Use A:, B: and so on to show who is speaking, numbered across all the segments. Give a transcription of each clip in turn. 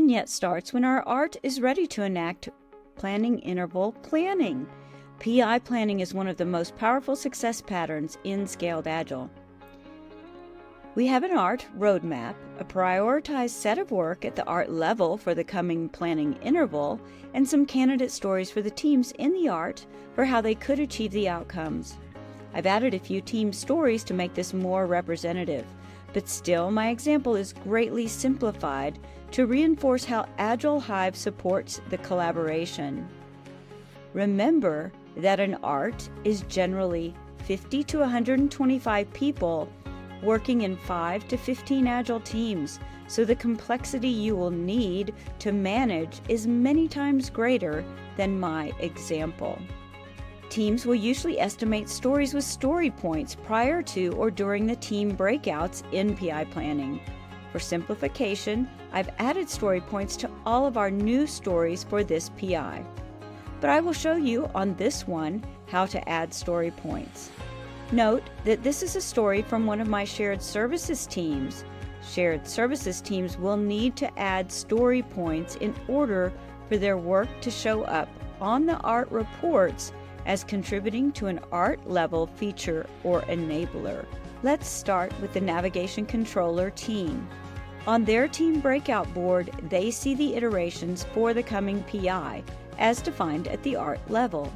A: vignette starts when our art is ready to enact planning interval planning. PI planning is one of the most powerful success patterns in Scaled Agile. We have an art roadmap, a prioritized set of work at the art level for the coming planning interval, and some candidate stories for the teams in the art for how they could achieve the outcomes. I've added a few team stories to make this more representative, but still my example is greatly simplified to reinforce how Agile Hive supports the collaboration. Remember that an art is generally 50 to 125 people working in 5 to 15 Agile teams, so the complexity you will need to manage is many times greater than my example. Teams will usually estimate stories with story points prior to or during the team breakouts in PI planning. For simplification, I've added story points to all of our new stories for this PI. But I will show you on this one how to add story points. Note that this is a story from one of my shared services teams. Shared services teams will need to add story points in order for their work to show up on the art reports as contributing to an art level feature or enabler. Let's start with the navigation controller team. On their team breakout board, they see the iterations for the coming PI as defined at the art level.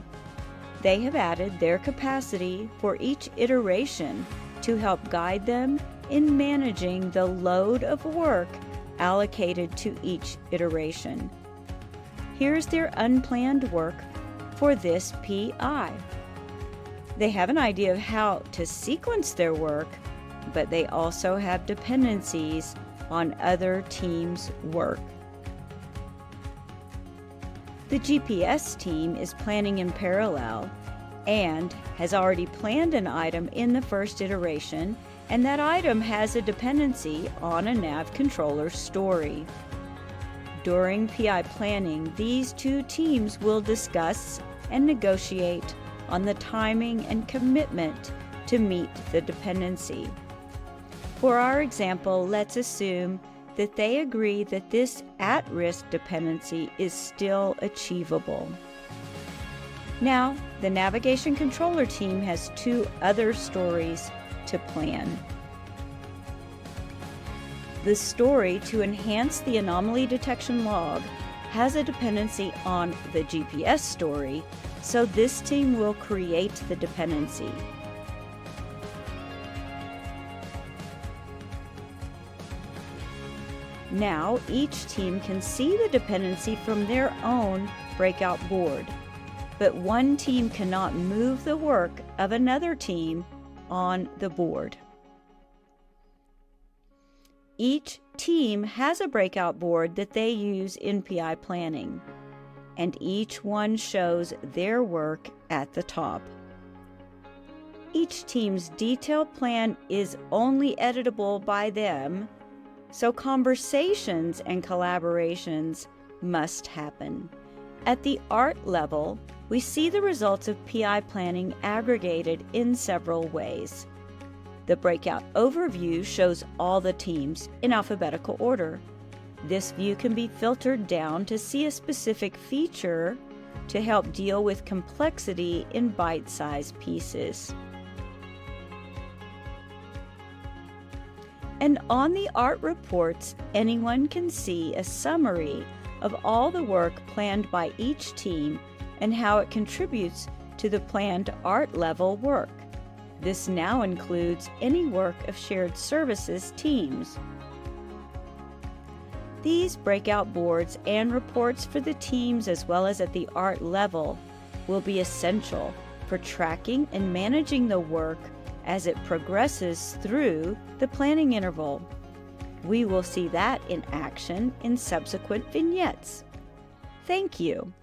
A: They have added their capacity for each iteration to help guide them in managing the load of work allocated to each iteration. Here's their unplanned work for this PI. They have an idea of how to sequence their work, but they also have dependencies on other teams' work. The GPS team is planning in parallel and has already planned an item in the first iteration, and that item has a dependency on a nav controller story. During PI planning, these two teams will discuss and negotiate on the timing and commitment to meet the dependency. For our example, let's assume that they agree that this at-risk dependency is still achievable. Now, the navigation controller team has two other stories to plan. The story to enhance the anomaly detection log has a dependency on the GPS story, so this team will create the dependency. Now, each team can see the dependency from their own breakout board, but one team cannot move the work of another team on the board. Each team has a breakout board that they use in PI planning, and each one shows their work at the top. Each team's detailed plan is only editable by them, so conversations and collaborations must happen. At the art level, we see the results of PI planning aggregated in several ways. The breakout overview shows all the teams in alphabetical order. This view can be filtered down to see a specific feature to help deal with complexity in bite-sized pieces. And on the art reports, anyone can see a summary of all the work planned by each team and how it contributes to the planned art level work. This now includes any work of shared services teams. These breakout boards and reports for the teams as well as at the art level will be essential for tracking and managing the work as it progresses through the planning interval. We will see that in action in subsequent vignettes. Thank you.